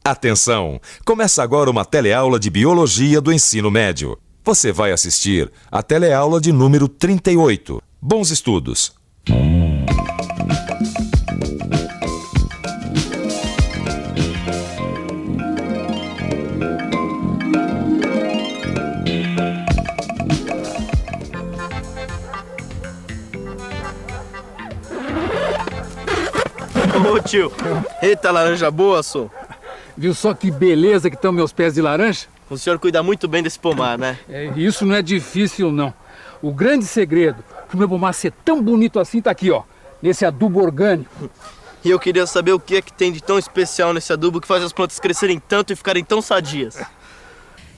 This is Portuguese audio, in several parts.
Atenção! Começa agora uma teleaula de Biologia do Ensino Médio. Você vai assistir a teleaula de número 38. Bons estudos! Ô tio, eita laranja boa, só. Viu só que beleza que estão meus pés de laranja? O senhor cuida muito bem desse pomar, né? Isso não é difícil, não. O grande segredo para o meu pomar ser tão bonito assim tá aqui, ó, nesse adubo orgânico. E eu queria saber o que é que tem de tão especial nesse adubo que faz as plantas crescerem tanto e ficarem tão sadias.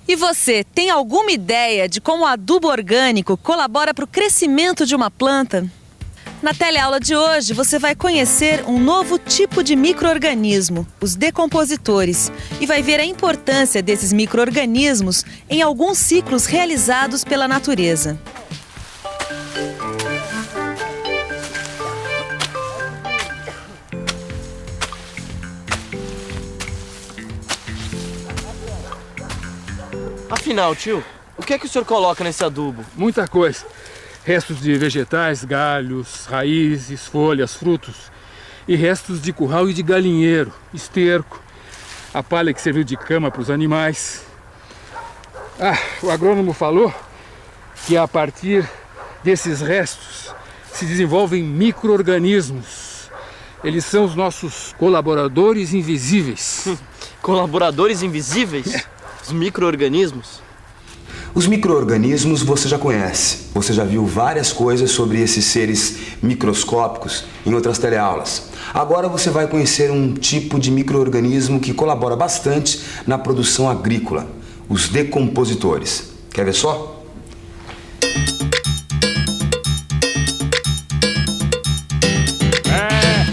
E você, tem alguma ideia de como o adubo orgânico colabora para o crescimento de uma planta? Na teleaula de hoje, você vai conhecer um novo tipo de micro-organismo, os decompositores, e vai ver a importância desses micro-organismos em alguns ciclos realizados pela natureza. Afinal, tio, o que é que o senhor coloca nesse adubo? Muita coisa. Restos de vegetais, galhos, raízes, folhas, frutos. E restos de curral e de galinheiro, esterco, a palha que serviu de cama para os animais. O agrônomo falou que a partir desses restos se desenvolvem micro-organismos. Eles são os nossos colaboradores invisíveis. Colaboradores invisíveis? Os micro-organismos? Os micro-organismos você já conhece. Você já viu várias coisas sobre esses seres microscópicos em outras teleaulas. Agora você vai conhecer um tipo de micro-organismo que colabora bastante na produção agrícola, os decompositores. Quer ver só?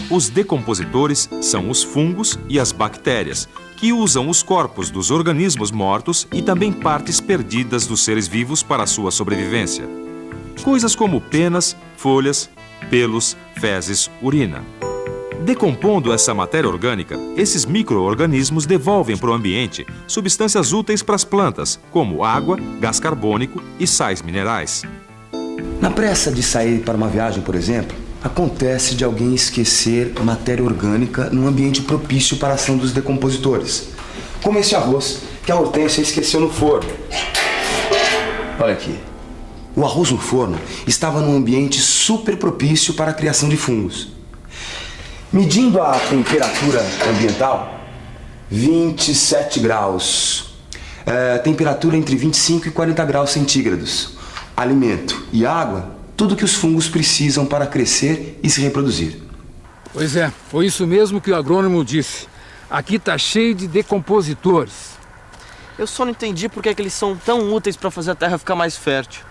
Os decompositores são os fungos e as bactérias, que usam os corpos dos organismos mortos e também partes perdidas dos seres vivos para a sua sobrevivência. Coisas como penas, folhas, pelos, fezes, urina. Decompondo essa matéria orgânica, esses micro-organismos devolvem para o ambiente substâncias úteis para as plantas, como água, gás carbônico e sais minerais. Na pressa de sair para uma viagem, por exemplo, acontece de alguém esquecer matéria orgânica num ambiente propício para a ação dos decompositores. Como esse arroz que a Hortência esqueceu no forno. Olha aqui. O arroz no forno estava num ambiente super propício para a criação de fungos. Medindo a temperatura ambiental, 27 graus. Temperatura entre 25 e 40 graus centígrados. Alimento e água, tudo que os fungos precisam para crescer e se reproduzir. Pois é, foi isso mesmo que o agrônomo disse. Aqui está cheio de decompositores. Eu só não entendi por que é que eles são tão úteis para fazer a terra ficar mais fértil.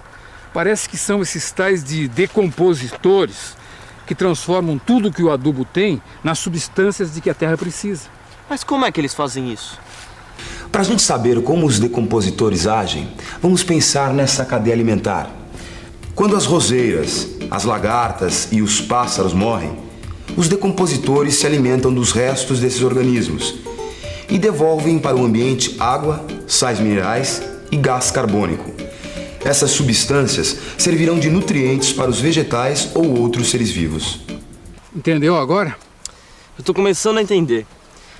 Parece que são esses tais de decompositores que transformam tudo que o adubo tem nas substâncias de que a terra precisa. Mas como é que eles fazem isso? Para a gente saber como os decompositores agem, vamos pensar nessa cadeia alimentar. Quando as roseiras, as lagartas e os pássaros morrem, os decompositores se alimentam dos restos desses organismos e devolvem para o ambiente água, sais minerais e gás carbônico. Essas substâncias servirão de nutrientes para os vegetais ou outros seres vivos. Entendeu agora? Eu estou começando a entender.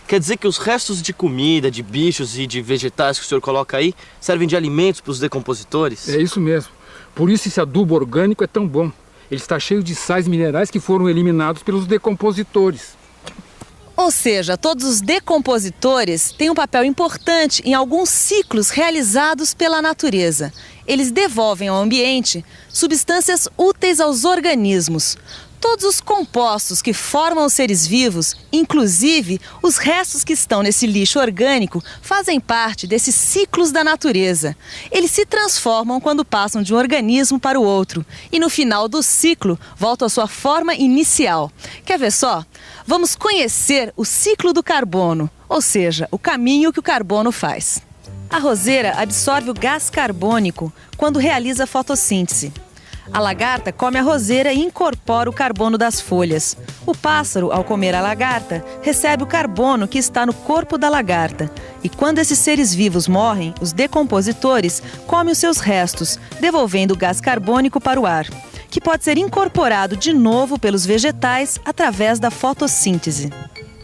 Quer dizer que os restos de comida, de bichos e de vegetais que o senhor coloca aí servem de alimentos para os decompositores? É isso mesmo. Por isso esse adubo orgânico é tão bom. Ele está cheio de sais minerais que foram eliminados pelos decompositores. Ou seja, todos os decompositores têm um papel importante em alguns ciclos realizados pela natureza. Eles devolvem ao ambiente substâncias úteis aos organismos. Todos os compostos que formam os seres vivos, inclusive os restos que estão nesse lixo orgânico, fazem parte desses ciclos da natureza. Eles se transformam quando passam de um organismo para o outro e no final do ciclo voltam à sua forma inicial. Quer ver só? Vamos conhecer o ciclo do carbono, ou seja, o caminho que o carbono faz. A roseira absorve o gás carbônico quando realiza a fotossíntese. A lagarta come a roseira e incorpora o carbono das folhas. O pássaro, ao comer a lagarta, recebe o carbono que está no corpo da lagarta. E quando esses seres vivos morrem, os decompositores comem os seus restos, devolvendo o gás carbônico para o ar, que pode ser incorporado de novo pelos vegetais através da fotossíntese.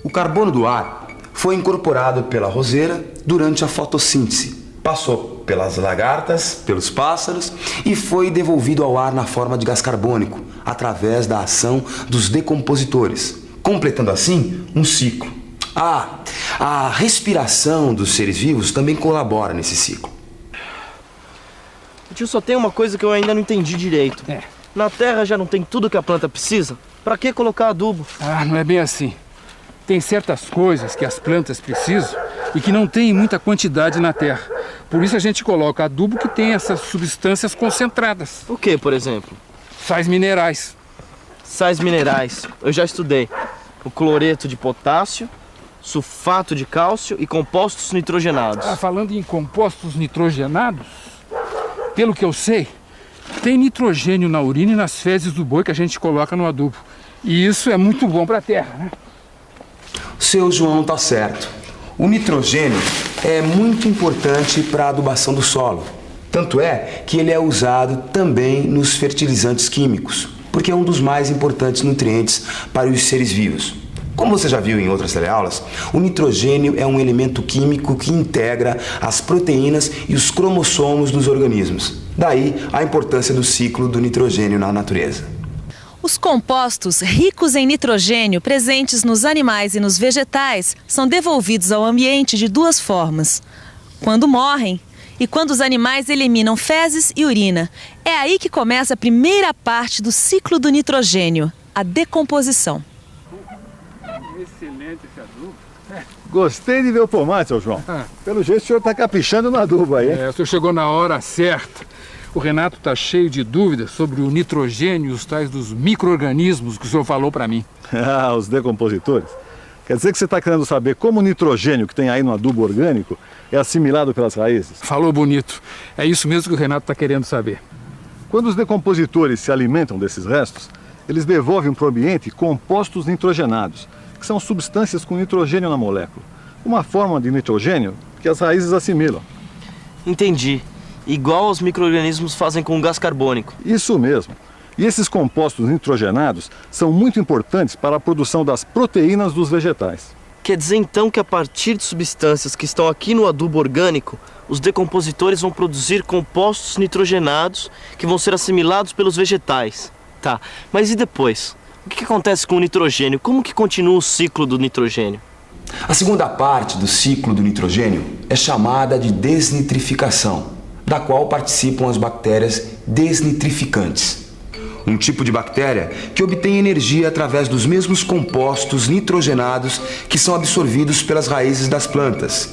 O carbono do ar foi incorporado pela roseira durante a fotossíntese. Passou pelas lagartas, pelos pássaros e foi devolvido ao ar na forma de gás carbônico, através da ação dos decompositores, completando assim um ciclo. A respiração dos seres vivos também colabora nesse ciclo. Tio, só tem uma coisa que eu ainda não entendi direito. Na terra já não tem tudo que a planta precisa? Pra que colocar adubo? Não é bem assim. Tem certas coisas que as plantas precisam e que não tem muita quantidade na terra. Por isso a gente coloca adubo que tem essas substâncias concentradas. O que, por exemplo? Sais minerais. Sais minerais. Eu já estudei. O cloreto de potássio, sulfato de cálcio e compostos nitrogenados. Falando em compostos nitrogenados, pelo que eu sei, tem nitrogênio na urina e nas fezes do boi que a gente coloca no adubo. E isso é muito bom para a terra, né? O seu João está certo. O nitrogênio é muito importante para a adubação do solo. Tanto é que ele é usado também nos fertilizantes químicos, porque é um dos mais importantes nutrientes para os seres vivos. Como você já viu em outras teleaulas, o nitrogênio é um elemento químico que integra as proteínas e os cromossomos dos organismos. Daí a importância do ciclo do nitrogênio na natureza. Os compostos ricos em nitrogênio presentes nos animais e nos vegetais são devolvidos ao ambiente de duas formas: quando morrem e quando os animais eliminam fezes e urina. É aí que começa a primeira parte do ciclo do nitrogênio, a decomposição. Excelente esse adubo. Gostei de ver o pomate, seu João. Pelo jeito o senhor está caprichando no adubo aí, hein? O senhor chegou na hora certa. O Renato está cheio de dúvidas sobre o nitrogênio e os tais dos micro-organismos que o senhor falou para mim. Os decompositores. Quer dizer que você está querendo saber como o nitrogênio que tem aí no adubo orgânico é assimilado pelas raízes? Falou bonito. É isso mesmo que o Renato está querendo saber. Quando os decompositores se alimentam desses restos, eles devolvem para o ambiente compostos nitrogenados, que são substâncias com nitrogênio na molécula. Uma forma de nitrogênio que as raízes assimilam. Entendi. Igual os micro-organismos fazem com o gás carbônico. Isso mesmo. E esses compostos nitrogenados são muito importantes para a produção das proteínas dos vegetais. Quer dizer então que a partir de substâncias que estão aqui no adubo orgânico, os decompositores vão produzir compostos nitrogenados que vão ser assimilados pelos vegetais. Tá, mas e depois? O que acontece com o nitrogênio? Como que continua o ciclo do nitrogênio? A segunda parte do ciclo do nitrogênio é chamada de desnitrificação, da qual participam as bactérias desnitrificantes. Um tipo de bactéria que obtém energia através dos mesmos compostos nitrogenados que são absorvidos pelas raízes das plantas.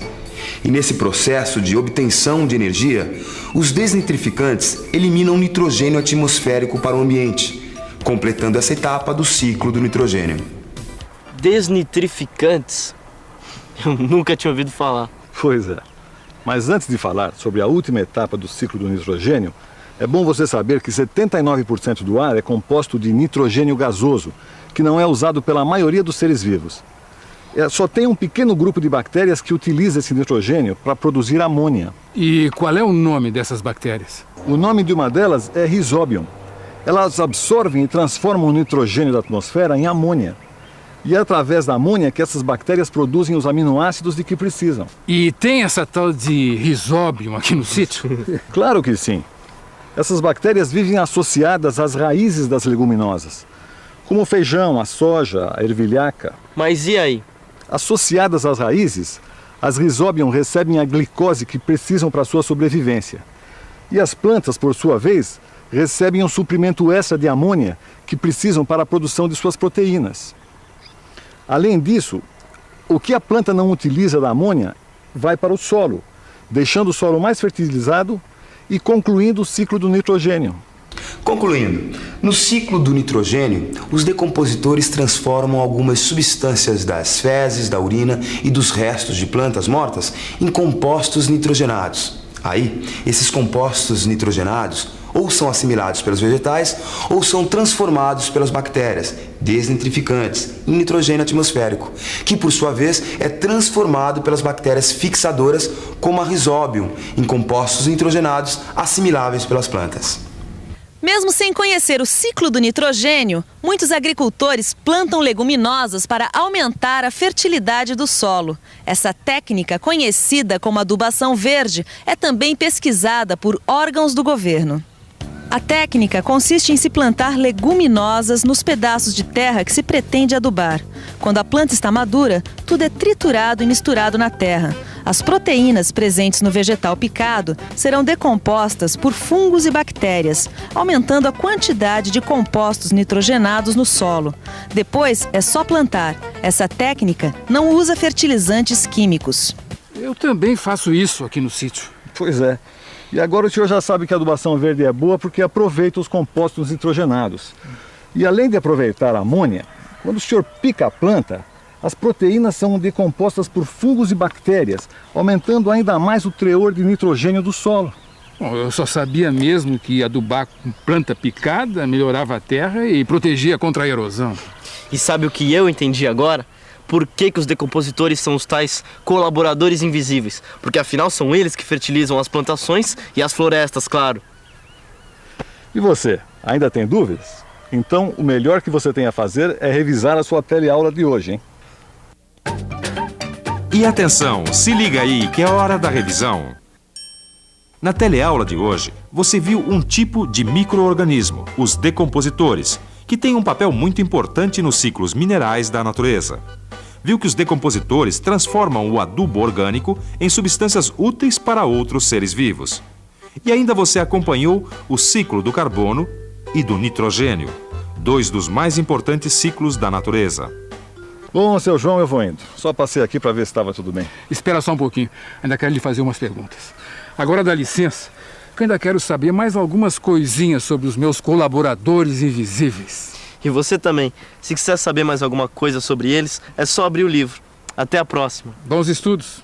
E nesse processo de obtenção de energia, os desnitrificantes eliminam nitrogênio atmosférico para o ambiente, completando essa etapa do ciclo do nitrogênio. Desnitrificantes? Eu nunca tinha ouvido falar. Pois é. Mas antes de falar sobre a última etapa do ciclo do nitrogênio, é bom você saber que 79% do ar é composto de nitrogênio gasoso, que não é usado pela maioria dos seres vivos. Só tem um pequeno grupo de bactérias que utiliza esse nitrogênio para produzir amônia. E qual é o nome dessas bactérias? O nome de uma delas é Rhizobium. Elas absorvem e transformam o nitrogênio da atmosfera em amônia. E é através da amônia que essas bactérias produzem os aminoácidos de que precisam. E tem essa tal de Rhizobium aqui no sítio? Claro que sim. Essas bactérias vivem associadas às raízes das leguminosas, como o feijão, a soja, a ervilhaca. Mas e aí? Associadas às raízes, as Rhizobium recebem a glicose que precisam para sua sobrevivência. E as plantas, por sua vez, recebem um suprimento extra de amônia que precisam para a produção de suas proteínas. Além disso, o que a planta não utiliza da amônia vai para o solo, deixando o solo mais fertilizado e concluindo o ciclo do nitrogênio. Concluindo, no ciclo do nitrogênio, os decompositores transformam algumas substâncias das fezes, da urina e dos restos de plantas mortas em compostos nitrogenados. Aí, esses compostos nitrogenados ou são assimilados pelos vegetais ou são transformados pelas bactérias desnitrificantes em nitrogênio atmosférico, que por sua vez é transformado pelas bactérias fixadoras como a Rhizobium em compostos nitrogenados assimiláveis pelas plantas. Mesmo sem conhecer o ciclo do nitrogênio, muitos agricultores plantam leguminosas para aumentar a fertilidade do solo. Essa técnica, conhecida como adubação verde, é também pesquisada por órgãos do governo. A técnica consiste em se plantar leguminosas nos pedaços de terra que se pretende adubar. Quando a planta está madura, tudo é triturado e misturado na terra. As proteínas presentes no vegetal picado serão decompostas por fungos e bactérias, aumentando a quantidade de compostos nitrogenados no solo. Depois é só plantar. Essa técnica não usa fertilizantes químicos. Eu também faço isso aqui no sítio. Pois é. E agora o senhor já sabe que a adubação verde é boa porque aproveita os compostos nitrogenados. E além de aproveitar a amônia, quando o senhor pica a planta, as proteínas são decompostas por fungos e bactérias, aumentando ainda mais o teor de nitrogênio do solo. Bom, eu só sabia mesmo que adubar com planta picada melhorava a terra e protegia contra a erosão. E sabe o que eu entendi agora? Por que os decompositores são os tais colaboradores invisíveis? Porque afinal são eles que fertilizam as plantações e as florestas, claro. E você, ainda tem dúvidas? Então o melhor que você tem a fazer é revisar a sua teleaula de hoje, hein? E atenção, se liga aí que é hora da revisão. Na teleaula de hoje, você viu um tipo de micro-organismo, os decompositores, que tem um papel muito importante nos ciclos minerais da natureza. Viu que os decompositores transformam o adubo orgânico em substâncias úteis para outros seres vivos. E ainda você acompanhou o ciclo do carbono e do nitrogênio, dois dos mais importantes ciclos da natureza. Bom, seu João, eu vou indo. Só passei aqui para ver se estava tudo bem. Espera só um pouquinho, ainda quero lhe fazer umas perguntas. Agora dá licença, que eu ainda quero saber mais algumas coisinhas sobre os meus colaboradores invisíveis. E você também. Se quiser saber mais alguma coisa sobre eles, é só abrir o livro. Até a próxima. Bons estudos.